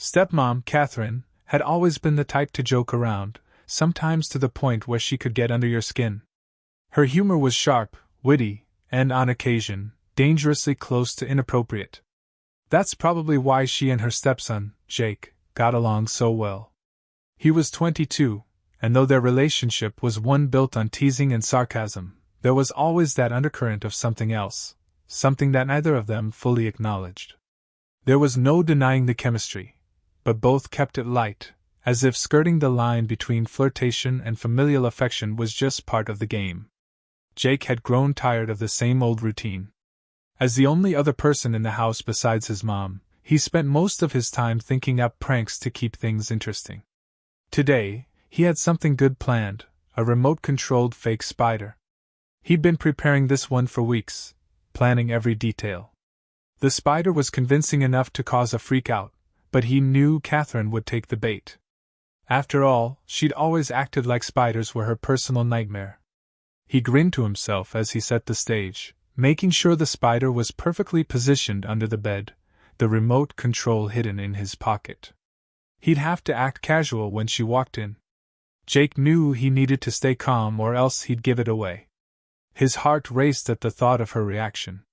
Stepmom, Catherine, had always been the type to joke around, sometimes to the point where she could get under your skin. Her humor was sharp, witty, and, on occasion, dangerously close to inappropriate. That's probably why she and her stepson, Jake, got along so well. He was 22, and though their relationship was one built on teasing and sarcasm, there was always that undercurrent of something else, something that neither of them fully acknowledged. There was no denying the chemistry, but both kept it light, as if skirting the line between flirtation and familial affection was just part of the game. Jake had grown tired of the same old routine. As the only other person in the house besides his mom, he spent most of his time thinking up pranks to keep things interesting. Today, he had something good planned, a remote-controlled fake spider. He'd been preparing this one for weeks, planning every detail. The spider was convincing enough to cause a freak-out, but he knew Catherine would take the bait. After all, she'd always acted like spiders were her personal nightmare. He grinned to himself as he set the stage, making sure the spider was perfectly positioned under the bed, the remote control hidden in his pocket. He'd have to act casual when she walked in. Jake knew he needed to stay calm or else he'd give it away. His heart raced at the thought of her reaction.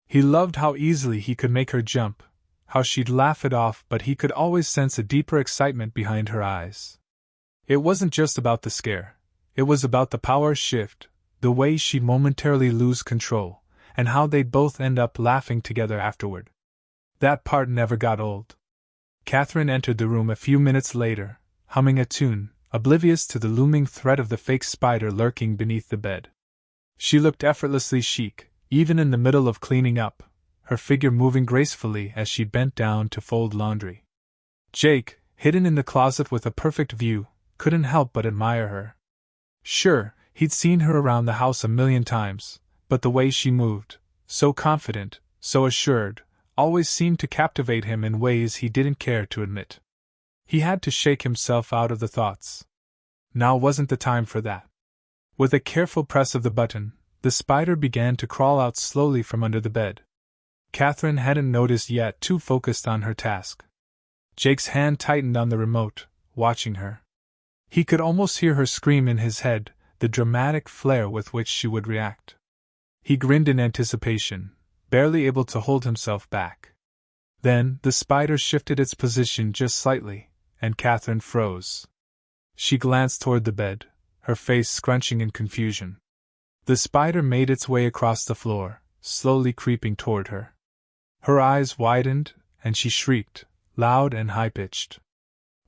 He loved how easily he could make her jump, how she'd laugh it off, but he could always sense a deeper excitement behind her eyes. It wasn't just about the scare, it was about the power shift, the way she'd momentarily lose control, and how they'd both end up laughing together afterward. That part never got old. Catherine entered the room a few minutes later, humming a tune, oblivious to the looming threat of the fake spider lurking beneath the bed. She looked effortlessly chic, even in the middle of cleaning up, her figure moving gracefully as she bent down to fold laundry. Jake, hidden in the closet with a perfect view, couldn't help but admire her. Sure, he'd seen her around the house a million times, but the way she moved, so confident, so assured, always seemed to captivate him in ways he didn't care to admit. He had to shake himself out of the thoughts. Now wasn't the time for that. With a careful press of the button, the spider began to crawl out slowly from under the bed. Catherine hadn't noticed yet, too focused on her task. Jake's hand tightened on the remote, watching her. He could almost hear her scream in his head, the dramatic flair with which she would react. He grinned in anticipation, barely able to hold himself back. Then, the spider shifted its position just slightly, and Catherine froze. She glanced toward the bed, her face scrunching in confusion. The spider made its way across the floor, slowly creeping toward her. Her eyes widened, and she shrieked, loud and high-pitched.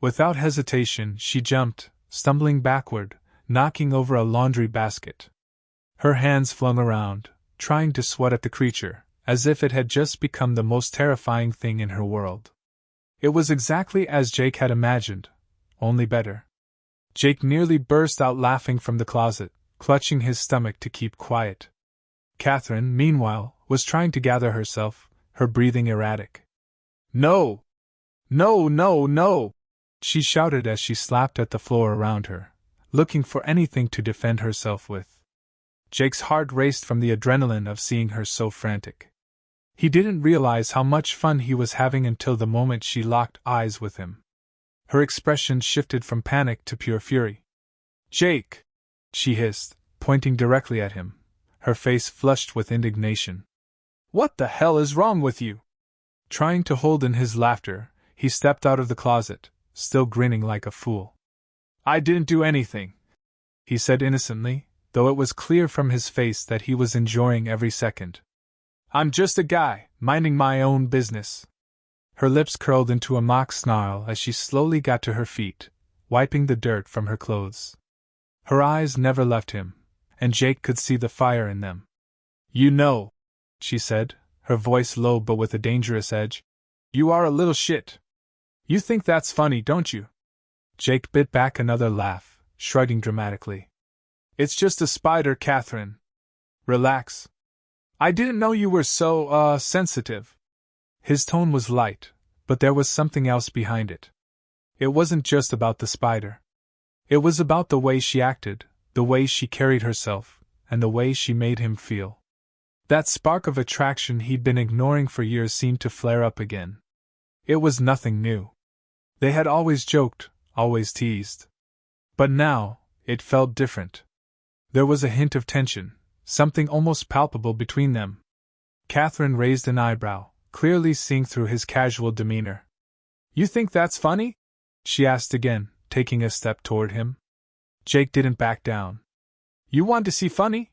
Without hesitation, she jumped, stumbling backward, knocking over a laundry basket. Her hands flung around, trying to swat at the creature, as if it had just become the most terrifying thing in her world. It was exactly as Jake had imagined, only better. Jake nearly burst out laughing from the closet, clutching his stomach to keep quiet. Catherine, meanwhile, was trying to gather herself, her breathing erratic. "No! No, no, no!" she shouted as she slapped at the floor around her, looking for anything to defend herself with. Jake's heart raced from the adrenaline of seeing her so frantic. He didn't realize how much fun he was having until the moment she locked eyes with him. Her expression shifted from panic to pure fury. "Jake!" she hissed, pointing directly at him, her face flushed with indignation. "What the hell is wrong with you?" Trying to hold in his laughter, he stepped out of the closet, still grinning like a fool. "I didn't do anything," he said innocently, though it was clear from his face that he was enjoying every second. "I'm just a guy, minding my own business." Her lips curled into a mock snarl as she slowly got to her feet, wiping the dirt from her clothes. Her eyes never left him, and Jake could see the fire in them. "You know," she said, her voice low but with a dangerous edge, "you are a little shit. You think that's funny, don't you?" Jake bit back another laugh, shrugging dramatically. "It's just a spider, Catherine. Relax. I didn't know you were so, sensitive." His tone was light, but there was something else behind it. It wasn't just about the spider. It was about the way she acted, the way she carried herself, and the way she made him feel. That spark of attraction he'd been ignoring for years seemed to flare up again. It was nothing new. They had always joked, always teased. But now, it felt different. There was a hint of tension, something almost palpable between them. Catherine raised an eyebrow, clearly seeing through his casual demeanor. You think that's funny? She asked again, taking a step toward him. Jake didn't back down. You want to see funny?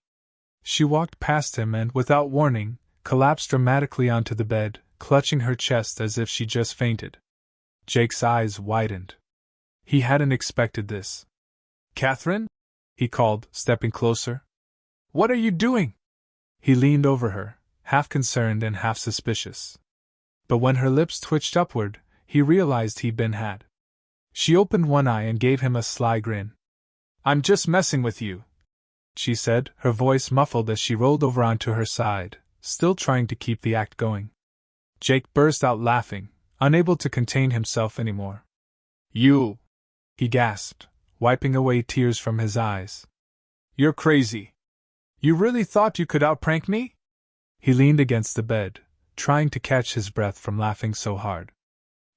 She walked past him and, without warning, collapsed dramatically onto the bed, clutching her chest as if she just fainted. Jake's eyes widened. He hadn't expected this. Catherine? He called, stepping closer. What are you doing? He leaned over her, half concerned and half suspicious. But when her lips twitched upward, he realized he'd been had. She opened one eye and gave him a sly grin. I'm just messing with you, she said, her voice muffled as she rolled over onto her side, still trying to keep the act going. Jake burst out laughing, unable to contain himself anymore. You! He gasped, wiping away tears from his eyes. You're crazy. You really thought you could outprank me? He leaned against the bed, trying to catch his breath from laughing so hard.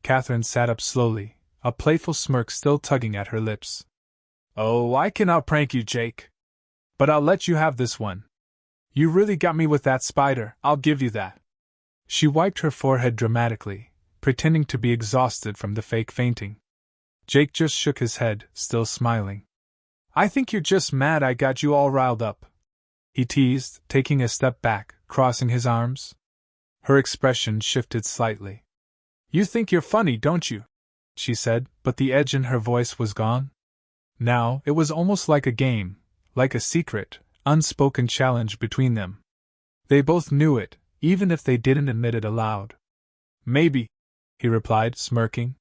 Catherine sat up slowly, a playful smirk still tugging at her lips. Oh, I can outprank you, Jake. But I'll let you have this one. You really got me with that spider, I'll give you that. She wiped her forehead dramatically, pretending to be exhausted from the fake fainting. Jake just shook his head, still smiling. I think you're just mad I got you all riled up, he teased, taking a step back, crossing his arms. Her expression shifted slightly. You think you're funny, don't you? She said, but the edge in her voice was gone. Now, it was almost like a game, like a secret, unspoken challenge between them. They both knew it, even if they didn't admit it aloud. Maybe, he replied, smirking.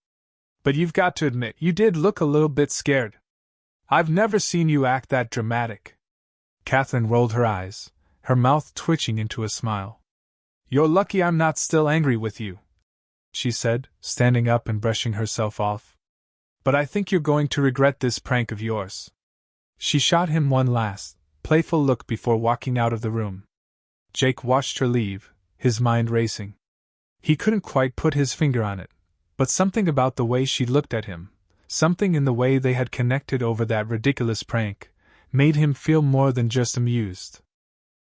But you've got to admit, you did look a little bit scared. I've never seen you act that dramatic. Catherine rolled her eyes, her mouth twitching into a smile. You're lucky I'm not still angry with you, she said, standing up and brushing herself off. But I think you're going to regret this prank of yours. She shot him one last, playful look before walking out of the room. Jake watched her leave, his mind racing. He couldn't quite put his finger on it, but something about the way she looked at him, something in the way they had connected over that ridiculous prank, made him feel more than just amused.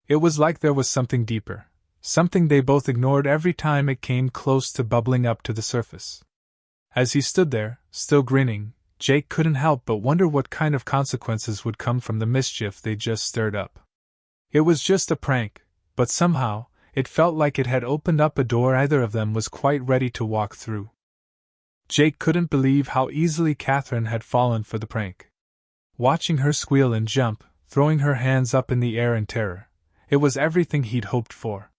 It was like there was something deeper, something they both ignored every time it came close to bubbling up to the surface. As he stood there, still grinning, Jake couldn't help but wonder what kind of consequences would come from the mischief they'd just stirred up. It was just a prank, but somehow, it felt like it had opened up a door either of them was quite ready to walk through. Jake couldn't believe how easily Catherine had fallen for the prank. Watching her squeal and jump, throwing her hands up in the air in terror, it was everything he'd hoped for.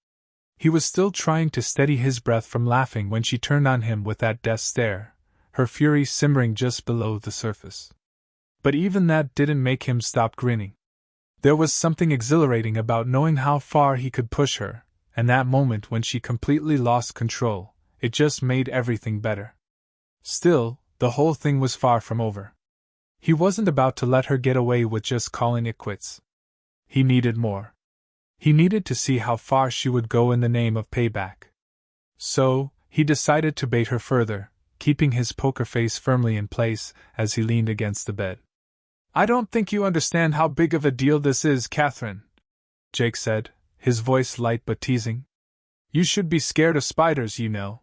He was still trying to steady his breath from laughing when she turned on him with that death stare, her fury simmering just below the surface. But even that didn't make him stop grinning. There was something exhilarating about knowing how far he could push her, and that moment when she completely lost control, it just made everything better. Still, the whole thing was far from over. He wasn't about to let her get away with just calling it quits. He needed more. He needed to see how far she would go in the name of payback. So, he decided to bait her further, keeping his poker face firmly in place as he leaned against the bed. I don't think you understand how big of a deal this is, Catherine, Jake said, his voice light but teasing. You should be scared of spiders, you know.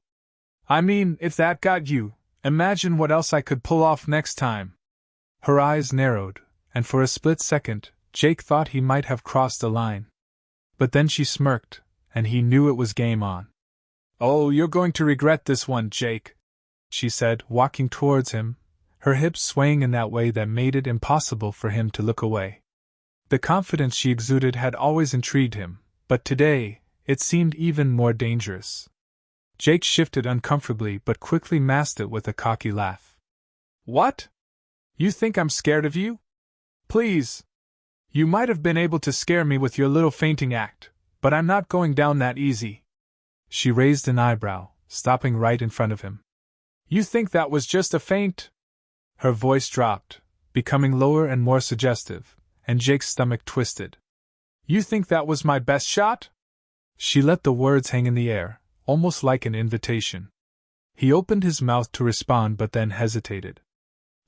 I mean, if that got you, imagine what else I could pull off next time. Her eyes narrowed, and for a split second, Jake thought he might have crossed a line. But then she smirked, and he knew it was game on. Oh, you're going to regret this one, Jake, she said, walking towards him, her hips swaying in that way that made it impossible for him to look away. The confidence she exuded had always intrigued him, but today, it seemed even more dangerous. Jake shifted uncomfortably but quickly masked it with a cocky laugh. What? You think I'm scared of you? Please. You might have been able to scare me with your little fainting act, but I'm not going down that easy. She raised an eyebrow, stopping right in front of him. You think that was just a feint? Her voice dropped, becoming lower and more suggestive, and Jake's stomach twisted. You think that was my best shot? She let the words hang in the air, almost like an invitation. He opened his mouth to respond but then hesitated.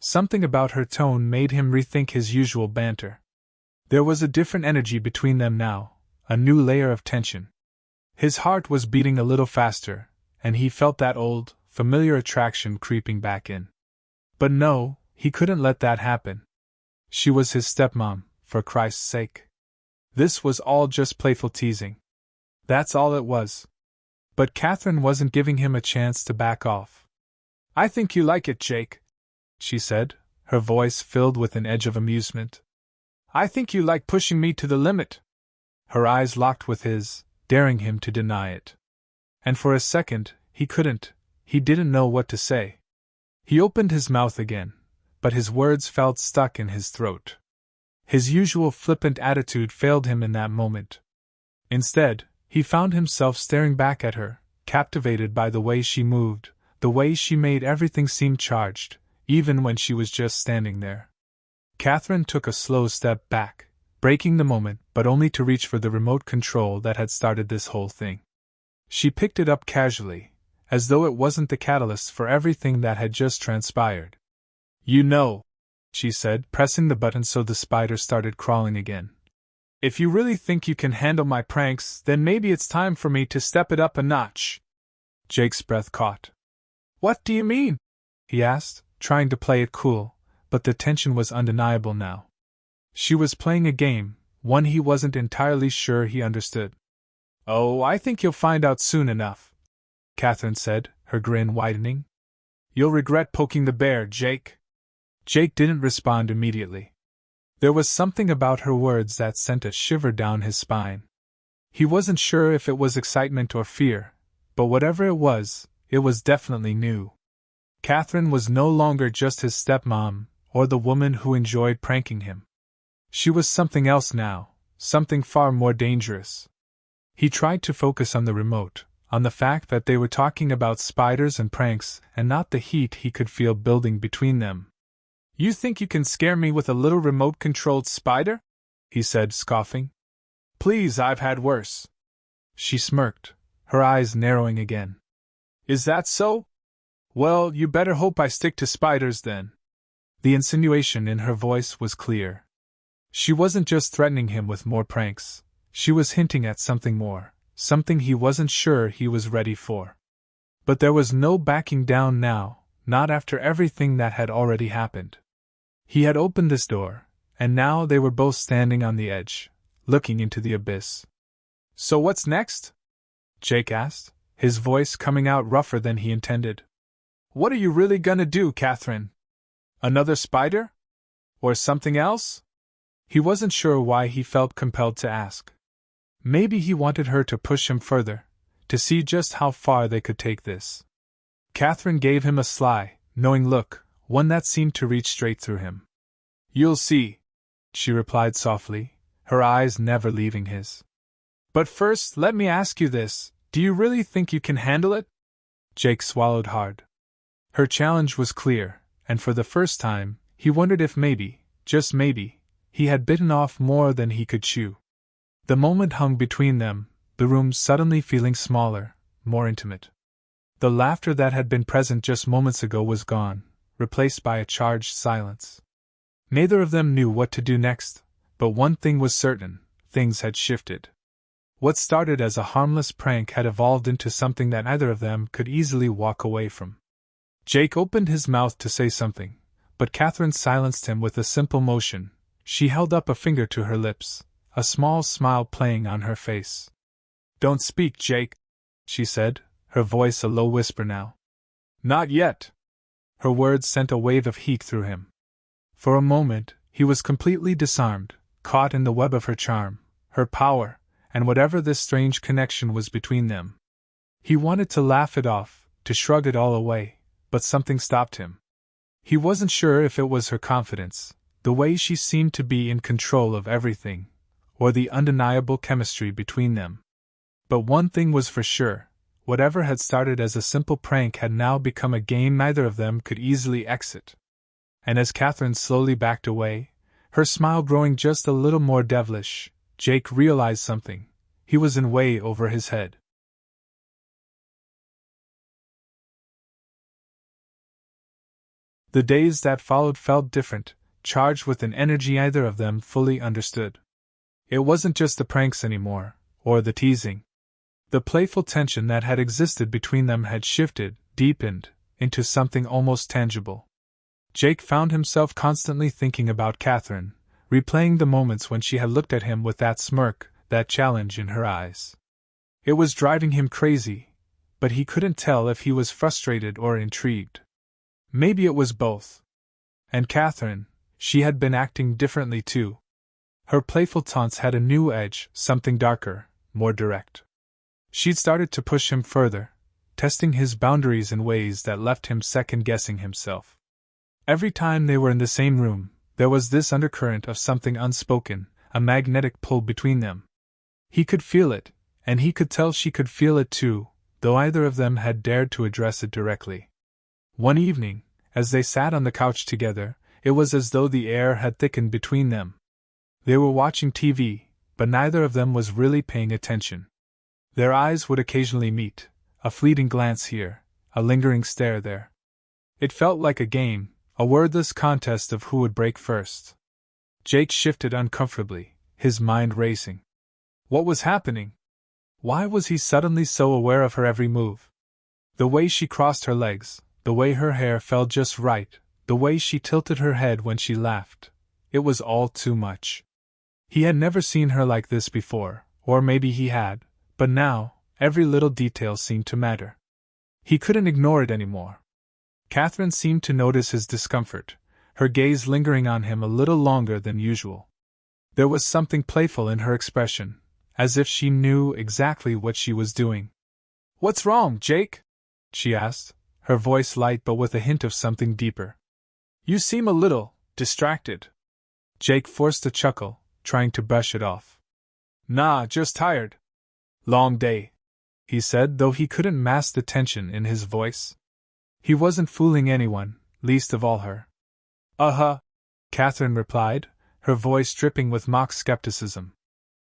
Something about her tone made him rethink his usual banter. There was a different energy between them now, a new layer of tension. His heart was beating a little faster, and he felt that old, familiar attraction creeping back in. But no, he couldn't let that happen. She was his stepmom, for Christ's sake. This was all just playful teasing. That's all it was. But Catherine wasn't giving him a chance to back off. "I think you like it, Jake," she said, her voice filled with an edge of amusement. "I think you like pushing me to the limit." Her eyes locked with his, daring him to deny it. And for a second, he didn't know what to say. He opened his mouth again, but his words felt stuck in his throat. His usual flippant attitude failed him in that moment. Instead, he found himself staring back at her, captivated by the way she moved, the way she made everything seem charged, even when she was just standing there. Catherine took a slow step back, breaking the moment, but only to reach for the remote control that had started this whole thing. She picked it up casually, as though it wasn't the catalyst for everything that had just transpired. "You know," she said, pressing the button so the spider started crawling again. "If you really think you can handle my pranks, then maybe it's time for me to step it up a notch." Jake's breath caught. "What do you mean?" he asked, trying to play it cool, but the tension was undeniable now. She was playing a game, one he wasn't entirely sure he understood. "Oh, I think you'll find out soon enough," Catherine said, her grin widening. "You'll regret poking the bear, Jake." Jake didn't respond immediately. There was something about her words that sent a shiver down his spine. He wasn't sure if it was excitement or fear, but whatever it was definitely new. Catherine was no longer just his stepmom, or the woman who enjoyed pranking him. She was something else now, something far more dangerous. He tried to focus on the remote, on the fact that they were talking about spiders and pranks, and not the heat he could feel building between them. "You think you can scare me with a little remote-controlled spider?" he said, scoffing. "Please, I've had worse." She smirked, her eyes narrowing again. "Is that so? Well, you better hope I stick to spiders then." The insinuation in her voice was clear. She wasn't just threatening him with more pranks, she was hinting at something more, something he wasn't sure he was ready for. But there was no backing down now, not after everything that had already happened. He had opened this door, and now they were both standing on the edge, looking into the abyss. "So what's next?" Jake asked, his voice coming out rougher than he intended. "What are you really gonna do, Catherine? Another spider? Or something else?" He wasn't sure why he felt compelled to ask. Maybe he wanted her to push him further, to see just how far they could take this. Catherine gave him a sly, knowing look, one that seemed to reach straight through him. "You'll see," she replied softly, her eyes never leaving his. "But first, let me ask you this, do you really think you can handle it?" Jake swallowed hard. Her challenge was clear, and for the first time, he wondered if maybe, just maybe, he had bitten off more than he could chew. The moment hung between them, the room suddenly feeling smaller, more intimate. The laughter that had been present just moments ago was gone, replaced by a charged silence. Neither of them knew what to do next, but one thing was certain, things had shifted. What started as a harmless prank had evolved into something that neither of them could easily walk away from. Jake opened his mouth to say something, but Catherine silenced him with a simple motion. She held up a finger to her lips, a small smile playing on her face. "Don't speak, Jake," she said, her voice a low whisper now. "Not yet." Her words sent a wave of heat through him. For a moment, he was completely disarmed, caught in the web of her charm, her power, and whatever this strange connection was between them. He wanted to laugh it off, to shrug it all away, but something stopped him. He wasn't sure if it was her confidence, the way she seemed to be in control of everything, or the undeniable chemistry between them. But one thing was for sure, whatever had started as a simple prank had now become a game neither of them could easily exit. And as Catherine slowly backed away, her smile growing just a little more devilish, Jake realized something. He was in way over his head. The days that followed felt different, charged with an energy neither of them fully understood. It wasn't just the pranks anymore, or the teasing. The playful tension that had existed between them had shifted, deepened, into something almost tangible. Jake found himself constantly thinking about Catherine, replaying the moments when she had looked at him with that smirk, that challenge in her eyes. It was driving him crazy, but he couldn't tell if he was frustrated or intrigued. Maybe it was both. And Catherine, she had been acting differently too. Her playful taunts had a new edge, something darker, more direct. She'd started to push him further, testing his boundaries in ways that left him second-guessing himself. Every time they were in the same room, there was this undercurrent of something unspoken, a magnetic pull between them. He could feel it, and he could tell she could feel it too, though either of them had dared to address it directly. One evening, as they sat on the couch together, it was as though the air had thickened between them. They were watching TV, but neither of them was really paying attention. Their eyes would occasionally meet, a fleeting glance here, a lingering stare there. It felt like a game, a wordless contest of who would break first. Jake shifted uncomfortably, his mind racing. What was happening? Why was he suddenly so aware of her every move? The way she crossed her legs, the way her hair fell just right, the way she tilted her head when she laughed. It was all too much. He had never seen her like this before, or maybe he had, but now, every little detail seemed to matter. He couldn't ignore it anymore. Catherine seemed to notice his discomfort, her gaze lingering on him a little longer than usual. There was something playful in her expression, as if she knew exactly what she was doing. "What's wrong, Jake?" she asked, her voice light but with a hint of something deeper. "You seem a little distracted." Jake forced a chuckle, trying to brush it off. "Nah, just tired. Long day," he said, though he couldn't mask the tension in his voice. He wasn't fooling anyone, least of all her. "Uh-huh," Catherine replied, her voice dripping with mock skepticism.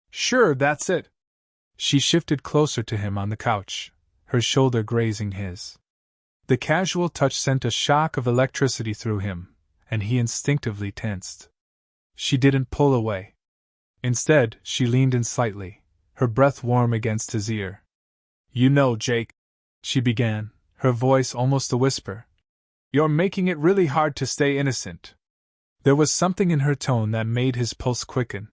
"Sure, that's it." She shifted closer to him on the couch, her shoulder grazing his. The casual touch sent a shock of electricity through him, and he instinctively tensed. She didn't pull away. Instead, she leaned in slightly, her breath warm against his ear. "You know, Jake," she began, her voice almost a whisper, "you're making it really hard to stay innocent." There was something in her tone that made his pulse quicken.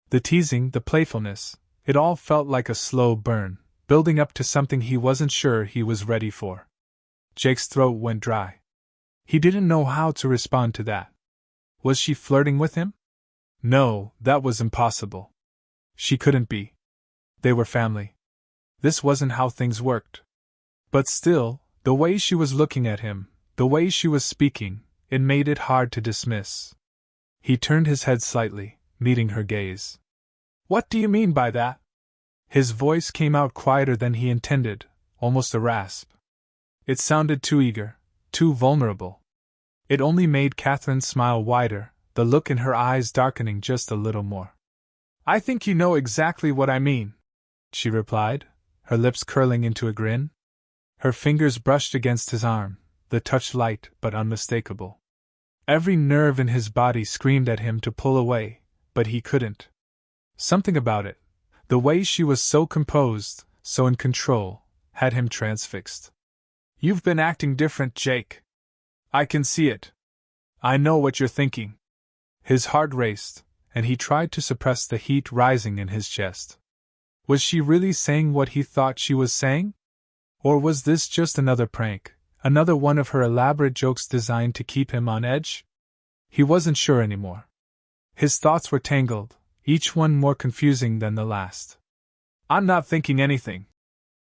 The teasing, the playfulness, it all felt like a slow burn, building up to something he wasn't sure he was ready for. Jake's throat went dry. He didn't know how to respond to that. Was she flirting with him? No, that was impossible. She couldn't be. They were family. This wasn't how things worked. But still, the way she was looking at him, the way she was speaking, it made it hard to dismiss. He turned his head slightly, meeting her gaze. "What do you mean by that?" His voice came out quieter than he intended, almost a rasp. It sounded too eager, too vulnerable. It only made Catherine smile wider, the look in her eyes darkening just a little more. "I think you know exactly what I mean," she replied, her lips curling into a grin. Her fingers brushed against his arm, the touch light but unmistakable. Every nerve in his body screamed at him to pull away, but he couldn't. Something about it, the way she was so composed, so in control, had him transfixed. "You've been acting different, Jake. I can see it. I know what you're thinking." His heart raced, and he tried to suppress the heat rising in his chest. Was she really saying what he thought she was saying? Or was this just another prank, another one of her elaborate jokes designed to keep him on edge? He wasn't sure anymore. His thoughts were tangled, each one more confusing than the last. "I'm not thinking anything,"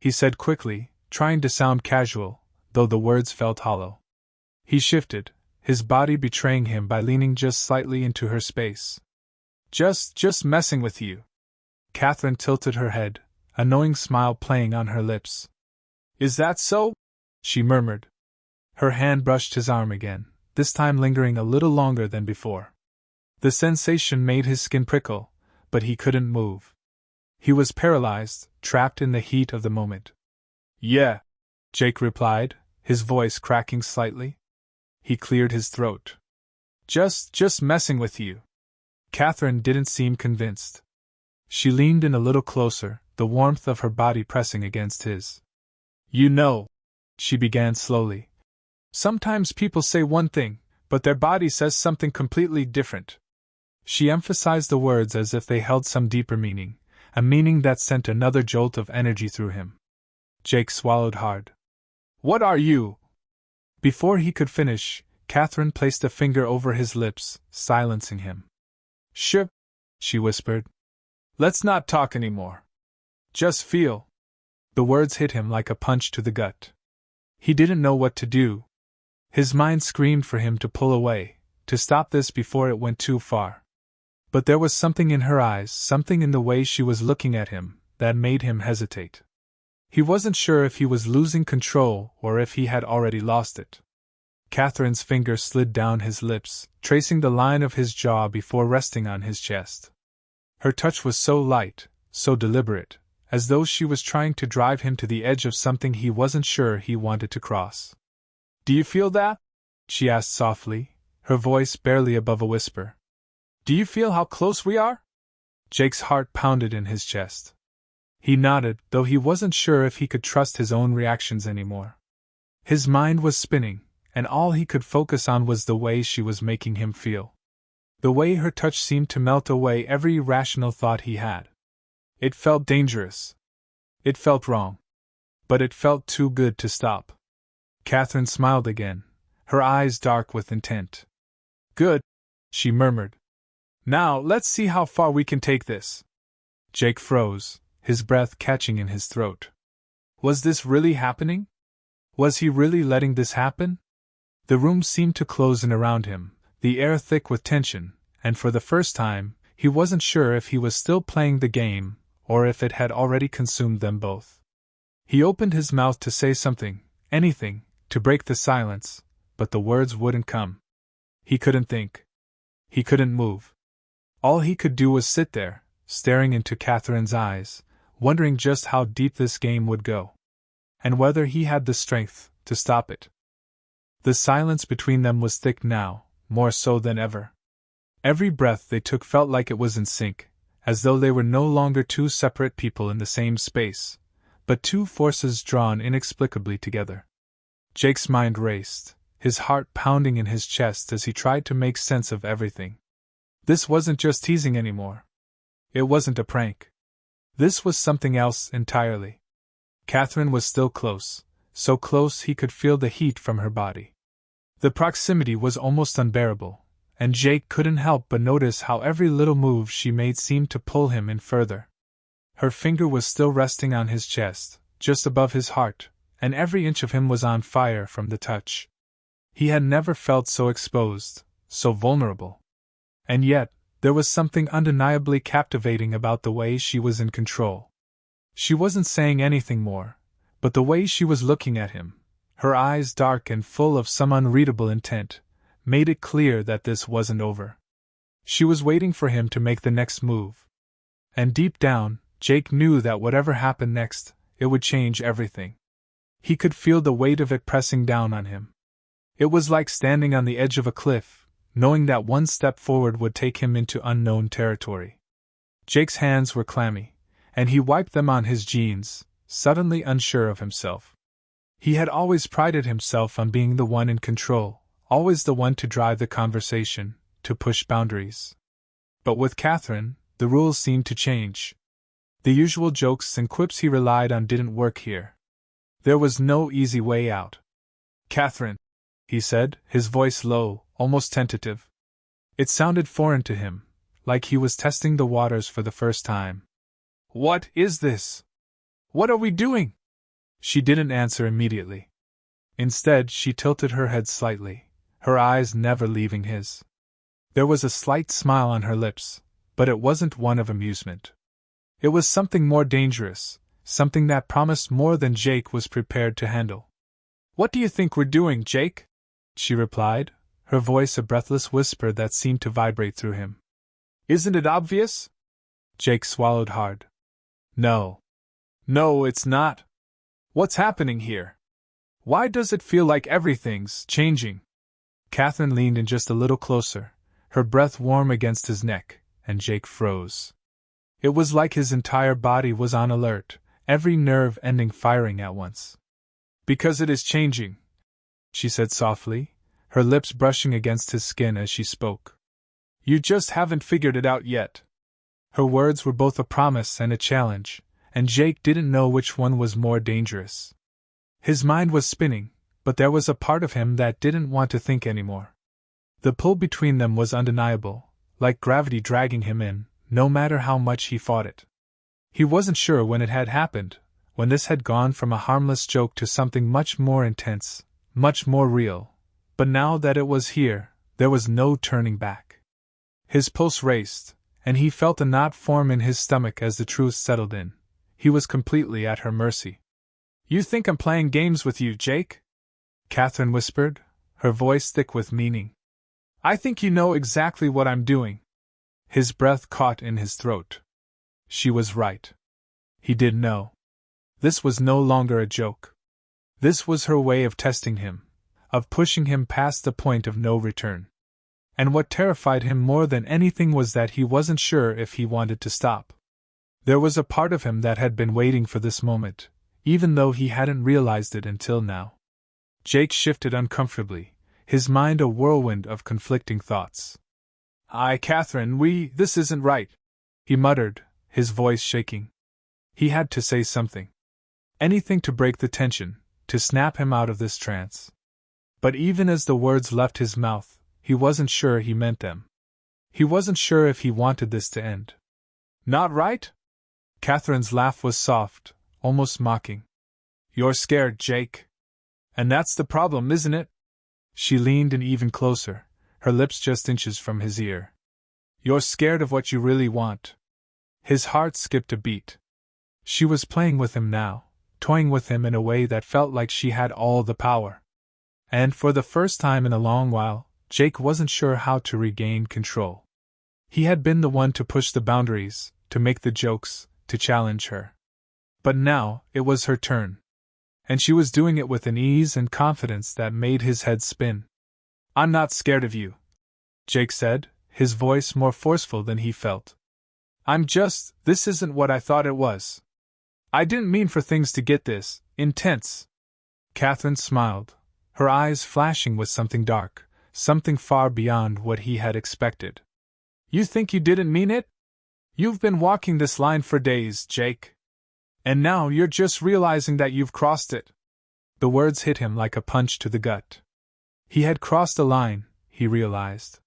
he said quickly, trying to sound casual, though the words felt hollow. He shifted, his body betraying him by leaning just slightly into her space. Just messing with you." Catherine tilted her head, a knowing smile playing on her lips. "Is that so?" she murmured. Her hand brushed his arm again, this time lingering a little longer than before. The sensation made his skin prickle, but he couldn't move. He was paralyzed, trapped in the heat of the moment. "Yeah," Jake replied, his voice cracking slightly. He cleared his throat. Just messing with you. Catherine didn't seem convinced. She leaned in a little closer, the warmth of her body pressing against his. You know, she began slowly. Sometimes people say one thing, but their body says something completely different. She emphasized the words as if they held some deeper meaning, a meaning that sent another jolt of energy through him. Jake swallowed hard. What are you? Before he could finish, Catherine placed a finger over his lips, silencing him. Shh, she whispered. Let's not talk anymore. Just feel. The words hit him like a punch to the gut. He didn't know what to do. His mind screamed for him to pull away, to stop this before it went too far. But there was something in her eyes, something in the way she was looking at him, that made him hesitate. He wasn't sure if he was losing control or if he had already lost it. Catherine's finger slid down his lips, tracing the line of his jaw before resting on his chest. Her touch was so light, so deliberate, as though she was trying to drive him to the edge of something he wasn't sure he wanted to cross. Do you feel that? She asked softly, her voice barely above a whisper. Do you feel how close we are? Jake's heart pounded in his chest. He nodded, though he wasn't sure if he could trust his own reactions anymore. His mind was spinning, and all he could focus on was the way she was making him feel. The way her touch seemed to melt away every irrational thought he had. It felt dangerous. It felt wrong. But it felt too good to stop. Catherine smiled again, her eyes dark with intent. Good, she murmured. Now let's see how far we can take this. Jake froze, his breath catching in his throat. Was this really happening? Was he really letting this happen? The room seemed to close in around him, the air thick with tension, and for the first time, he wasn't sure if he was still playing the game, or if it had already consumed them both. He opened his mouth to say something, anything, to break the silence, but the words wouldn't come. He couldn't think. He couldn't move. All he could do was sit there, staring into Catherine's eyes, wondering just how deep this game would go. And whether he had the strength to stop it. The silence between them was thick now, more so than ever. Every breath they took felt like it was in sync, as though they were no longer two separate people in the same space, but two forces drawn inexplicably together. Jake's mind raced, his heart pounding in his chest as he tried to make sense of everything. This wasn't just teasing anymore. It wasn't a prank. This was something else entirely. Catherine was still close, so close he could feel the heat from her body. The proximity was almost unbearable, and Jake couldn't help but notice how every little move she made seemed to pull him in further. Her finger was still resting on his chest, just above his heart, and every inch of him was on fire from the touch. He had never felt so exposed, so vulnerable. And yet, there was something undeniably captivating about the way she was in control. She wasn't saying anything more, but the way she was looking at him, her eyes dark and full of some unreadable intent, made it clear that this wasn't over. She was waiting for him to make the next move. And deep down, Jake knew that whatever happened next, it would change everything. He could feel the weight of it pressing down on him. It was like standing on the edge of a cliff, knowing that one step forward would take him into unknown territory. Jake's hands were clammy, and he wiped them on his jeans, suddenly unsure of himself. He had always prided himself on being the one in control, always the one to drive the conversation, to push boundaries. But with Catherine, the rules seemed to change. The usual jokes and quips he relied on didn't work here. There was no easy way out. Catherine, he said, his voice low, almost tentative. It sounded foreign to him, like he was testing the waters for the first time. What is this? What are we doing? She didn't answer immediately. Instead, she tilted her head slightly, her eyes never leaving his. There was a slight smile on her lips, but it wasn't one of amusement. It was something more dangerous, something that promised more than Jake was prepared to handle. What do you think we're doing, Jake? She replied, her voice a breathless whisper that seemed to vibrate through him. Isn't it obvious? Jake swallowed hard. No. No, it's not. What's happening here? Why does it feel like everything's changing? Catherine leaned in just a little closer, her breath warm against his neck, and Jake froze. It was like his entire body was on alert, every nerve ending firing at once. Because it is changing, she said softly, her lips brushing against his skin as she spoke. You just haven't figured it out yet. Her words were both a promise and a challenge, and Jake didn't know which one was more dangerous. His mind was spinning, but there was a part of him that didn't want to think anymore. The pull between them was undeniable, like gravity dragging him in, no matter how much he fought it. He wasn't sure when it had happened, when this had gone from a harmless joke to something much more intense, much more real, but now that it was here, there was no turning back. His pulse raced, and he felt a knot form in his stomach as the truth settled in. He was completely at her mercy. You think I'm playing games with you, Jake? Catherine whispered, her voice thick with meaning. I think you know exactly what I'm doing. His breath caught in his throat. She was right. He did know. This was no longer a joke. This was her way of testing him, of pushing him past the point of no return. And what terrified him more than anything was that he wasn't sure if he wanted to stop. There was a part of him that had been waiting for this moment, even though he hadn't realized it until now. Jake shifted uncomfortably, his mind a whirlwind of conflicting thoughts. Catherine, this isn't right, he muttered, his voice shaking. He had to say something. Anything to break the tension, to snap him out of this trance. But even as the words left his mouth, he wasn't sure he meant them. He wasn't sure if he wanted this to end. Not right? Catherine's laugh was soft, almost mocking. You're scared, Jake. And that's the problem, isn't it? She leaned in even closer, her lips just inches from his ear. You're scared of what you really want. His heart skipped a beat. She was playing with him now, toying with him in a way that felt like she had all the power. And for the first time in a long while, Jake wasn't sure how to regain control. He had been the one to push the boundaries, to make the jokes, to challenge her. But now, it was her turn. And she was doing it with an ease and confidence that made his head spin. I'm not scared of you, Jake said, his voice more forceful than he felt. This isn't what I thought it was. I didn't mean for things to get this intense. Catherine smiled, her eyes flashing with something dark, something far beyond what he had expected. You think you didn't mean it? You've been walking this line for days, Jake. And now you're just realizing that you've crossed it. The words hit him like a punch to the gut. He had crossed a line, he realized.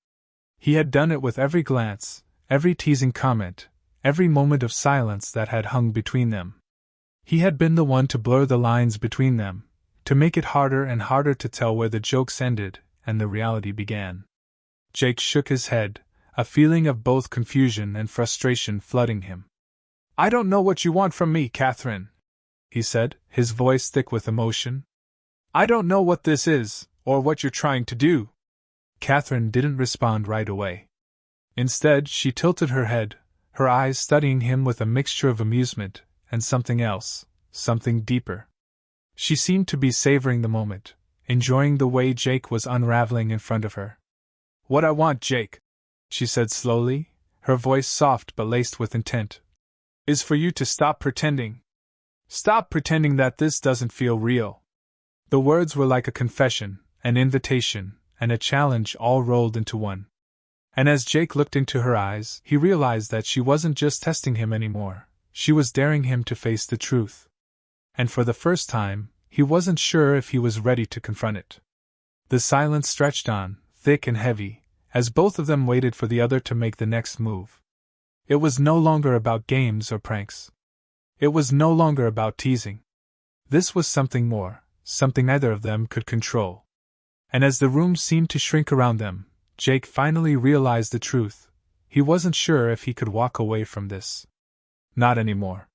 He had done it with every glance, every teasing comment, every moment of silence that had hung between them. He had been the one to blur the lines between them, to make it harder and harder to tell where the jokes ended and the reality began. Jake shook his head, a feeling of both confusion and frustration flooding him. I don't know what you want from me, Catherine, he said, his voice thick with emotion. I don't know what this is, or what you're trying to do. Catherine didn't respond right away. Instead, she tilted her head, her eyes studying him with a mixture of amusement and something else, something deeper. She seemed to be savoring the moment, enjoying the way Jake was unraveling in front of her. What I want, Jake, she said slowly, her voice soft but laced with intent, is for you to stop pretending. Stop pretending that this doesn't feel real. The words were like a confession, an invitation, and a challenge all rolled into one. And as Jake looked into her eyes, he realized that she wasn't just testing him anymore, she was daring him to face the truth. And for the first time, he wasn't sure if he was ready to confront it. The silence stretched on, thick and heavy, as both of them waited for the other to make the next move. It was no longer about games or pranks. It was no longer about teasing. This was something more, something neither of them could control. And as the room seemed to shrink around them, Jake finally realized the truth. He wasn't sure if he could walk away from this. Not anymore.